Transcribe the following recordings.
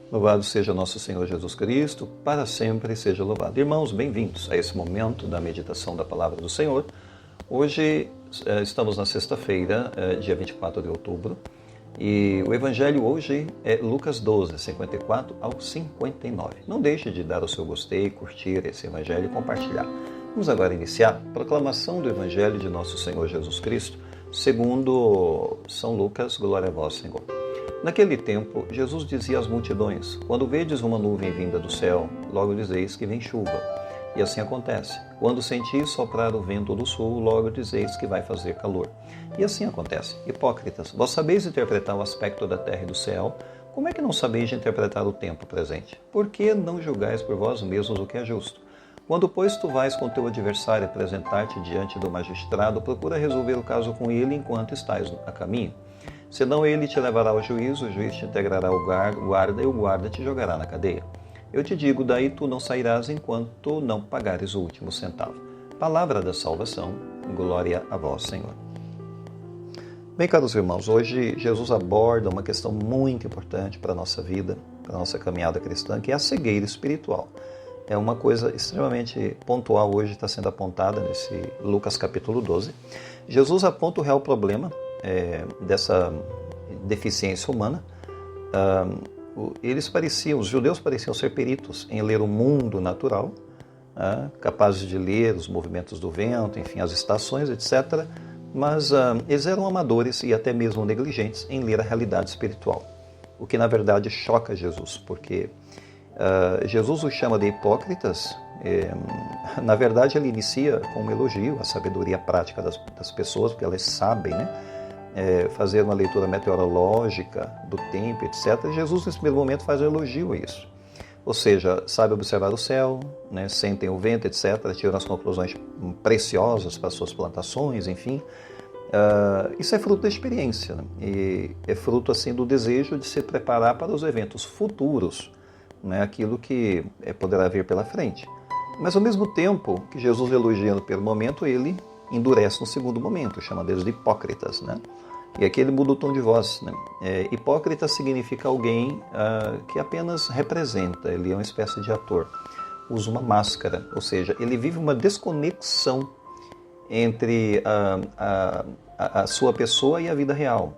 Louvado seja nosso Senhor Jesus Cristo, para sempre seja louvado. Irmãos, bem-vindos a esse momento da meditação da Palavra do Senhor. Hoje estamos na sexta-feira, dia 24 de outubro, e o Evangelho hoje é Lucas 12, 54 ao 59. Não deixe de dar o seu gostei, curtir esse Evangelho e compartilhar. Vamos agora iniciar a proclamação do Evangelho de nosso Senhor Jesus Cristo, segundo São Lucas, glória a vós, Senhor. Naquele tempo, Jesus dizia às multidões: quando vedes uma nuvem vinda do céu, logo dizeis que vem chuva. E assim acontece. Quando sentis soprar o vento do sul, logo dizeis que vai fazer calor. E assim acontece. Hipócritas, vós sabeis interpretar o aspecto da terra e do céu, como é que não sabeis interpretar o tempo presente? Por que não julgais por vós mesmos o que é justo? Quando, pois, tu vais com teu adversário apresentar-te diante do magistrado, procura resolver o caso com ele enquanto estás a caminho. Senão ele te levará ao juízo, o juiz te integrará ao guarda e o guarda te jogará na cadeia. Eu te digo, daí tu não sairás enquanto não pagares o último centavo. Palavra da salvação, glória a vós, Senhor. Bem, caros irmãos, hoje Jesus aborda uma questão muito importante para a nossa vida, para a nossa caminhada cristã, que é a cegueira espiritual. É uma coisa extremamente pontual hoje, está sendo apontada nesse Lucas capítulo 12. Jesus aponta o real problema dessa deficiência humana. Os judeus pareciam ser peritos em ler o mundo natural, capazes de ler os movimentos do vento, enfim, as estações, etc. Mas eles eram amadores e até mesmo negligentes em ler a realidade espiritual, o que na verdade choca Jesus, porque Jesus os chama de hipócritas. Na verdade, ele inicia com um elogio à sabedoria prática das pessoas, porque elas sabem, fazer uma leitura meteorológica do tempo, etc. Jesus, nesse primeiro momento, faz um elogio a isso. Ou seja, sabe observar o céu, sentem o vento, etc., tiram as conclusões preciosas para suas plantações, enfim. Isso é fruto da experiência, e é fruto assim, do desejo de se preparar para os eventos futuros, aquilo que poderá vir pela frente. Mas, ao mesmo tempo que Jesus elogia no primeiro momento, ele endurece no segundo momento, chama deles de hipócritas. E aqui ele muda o tom de voz. Hipócrita significa alguém que apenas representa, ele é uma espécie de ator, usa uma máscara, ou seja, ele vive uma desconexão entre a sua pessoa e a vida real.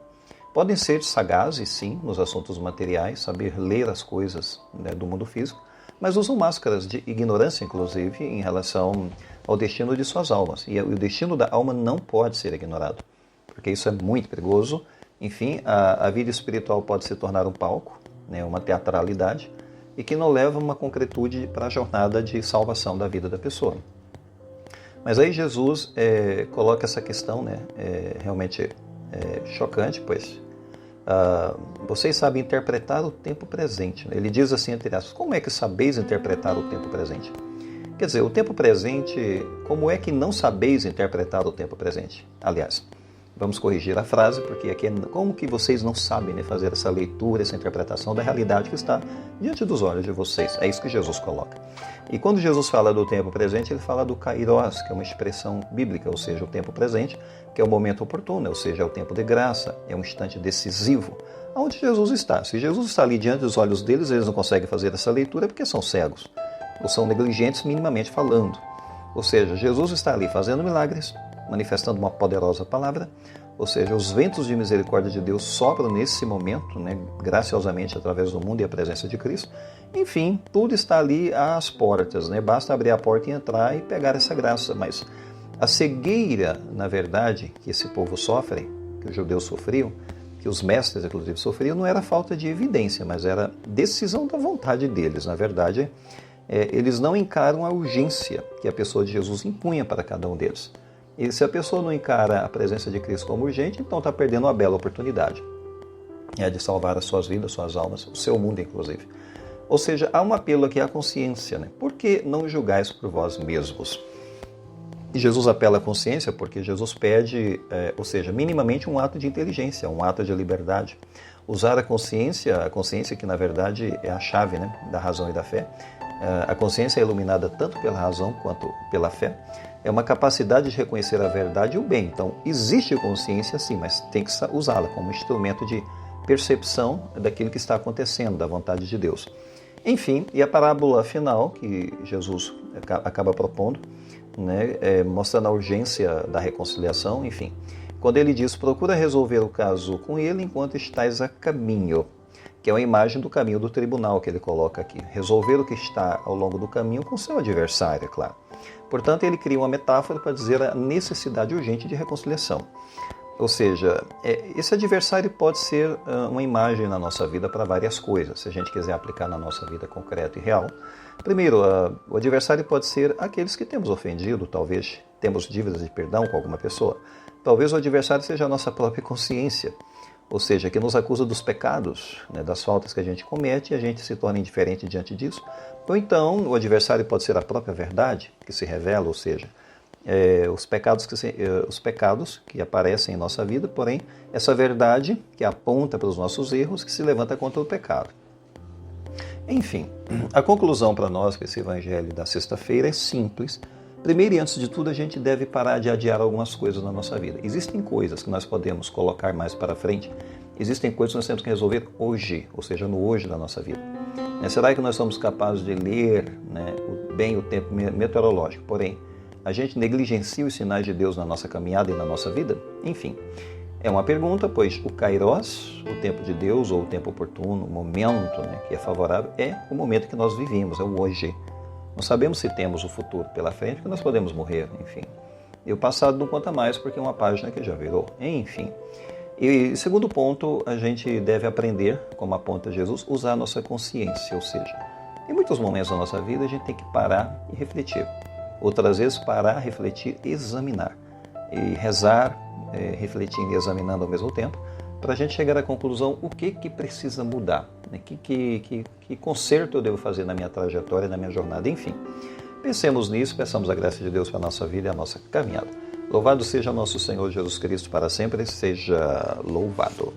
Podem ser sagazes, sim, nos assuntos materiais, saber ler as coisas do mundo físico, mas usam máscaras de ignorância, inclusive, em relação ao destino de suas almas. E o destino da alma não pode ser ignorado, porque isso é muito perigoso. Enfim, a vida espiritual pode se tornar um palco, uma teatralidade, e que não leva uma concretude para a jornada de salvação da vida da pessoa. Mas aí Jesus coloca essa questão realmente chocante, pois vocês sabem interpretar o tempo presente. Ele diz assim, entre aspas, como é que sabeis interpretar o tempo presente? Quer dizer, o tempo presente, como é que não sabeis interpretar o tempo presente? Aliás, vamos corrigir a frase, porque aqui é como que vocês não sabem fazer essa leitura, essa interpretação da realidade que está diante dos olhos de vocês. É isso que Jesus coloca. E quando Jesus fala do tempo presente, ele fala do kairos, que é uma expressão bíblica, ou seja, o tempo presente, que é o momento oportuno, ou seja, é o tempo de graça, é um instante decisivo, onde Jesus está. Se Jesus está ali diante dos olhos deles, eles não conseguem fazer essa leitura porque são cegos, ou são negligentes minimamente falando. Ou seja, Jesus está ali fazendo milagres, manifestando uma poderosa palavra, ou seja, os ventos de misericórdia de Deus sopram nesse momento, graciosamente através do mundo e a presença de Cristo. Enfim, tudo está ali às portas, basta abrir a porta e entrar e pegar essa graça. Mas a cegueira, na verdade, que esse povo sofre, que os judeus sofriam, que os mestres, inclusive, sofriam, não era falta de evidência, mas era decisão da vontade deles. Na verdade, eles não encaram a urgência que a pessoa de Jesus impunha para cada um deles. E se a pessoa não encara a presença de Cristo como urgente, então está perdendo uma bela oportunidade de salvar as suas vidas, suas almas, o seu mundo, inclusive. Ou seja, há um apelo aqui à consciência. Por que não julgais por vós mesmos? E Jesus apela à consciência porque Jesus pede, ou seja, minimamente um ato de inteligência, um ato de liberdade. Usar a consciência que na verdade é a chave da razão e da fé. A consciência é iluminada tanto pela razão quanto pela fé. É uma capacidade de reconhecer a verdade e o bem. Então, existe consciência sim, mas tem que usá-la como instrumento de percepção daquilo que está acontecendo, da vontade de Deus. Enfim, e a parábola final que Jesus acaba propondo, né, mostrando a urgência da reconciliação, enfim, quando ele diz: procura resolver o caso com ele enquanto estás a caminho, que é uma imagem do caminho do tribunal que ele coloca aqui. Resolver o que está ao longo do caminho com seu adversário, é claro. Portanto, ele cria uma metáfora para dizer a necessidade urgente de reconciliação. Ou seja, esse adversário pode ser uma imagem na nossa vida para várias coisas, se a gente quiser aplicar na nossa vida concreta e real. Primeiro, o adversário pode ser aqueles que temos ofendido, talvez temos dívidas de perdão com alguma pessoa. Talvez o adversário seja a nossa própria consciência, ou seja, que nos acusa dos pecados, né, das faltas que a gente comete e a gente se torna indiferente diante disso. Ou então, o adversário pode ser a própria verdade que se revela, ou seja, os pecados que aparecem em nossa vida, porém, essa verdade que aponta para os nossos erros, que se levanta contra o pecado. Enfim, a conclusão para nós com esse evangelho da sexta-feira é simples. Primeiro e antes de tudo, a gente deve parar de adiar algumas coisas na nossa vida. Existem coisas que nós podemos colocar mais para frente, existem coisas que nós temos que resolver hoje, ou seja, no hoje da nossa vida. Será que nós somos capazes de ler, né, bem o tempo meteorológico? Porém, a gente negligencia os sinais de Deus na nossa caminhada e na nossa vida? Enfim, é uma pergunta, pois o kairos, o tempo de Deus, ou o tempo oportuno, o momento, né, que é favorável, é o momento que nós vivemos, é o hoje. Não sabemos se temos o futuro pela frente, porque nós podemos morrer, enfim. E o passado não conta mais, porque é uma página que já virou, enfim. E segundo ponto, a gente deve aprender, como aponta Jesus, usar a nossa consciência, ou seja, em muitos momentos da nossa vida a gente tem que parar e refletir. Outras vezes parar, refletir, examinar. E rezar, refletindo e examinando ao mesmo tempo, para a gente chegar à conclusão o que precisa mudar, né? Que conserto eu devo fazer na minha trajetória, na minha jornada, enfim. Pensemos nisso, peçamos a graça de Deus para a nossa vida e a nossa caminhada. Louvado seja nosso Senhor Jesus Cristo para sempre, seja louvado.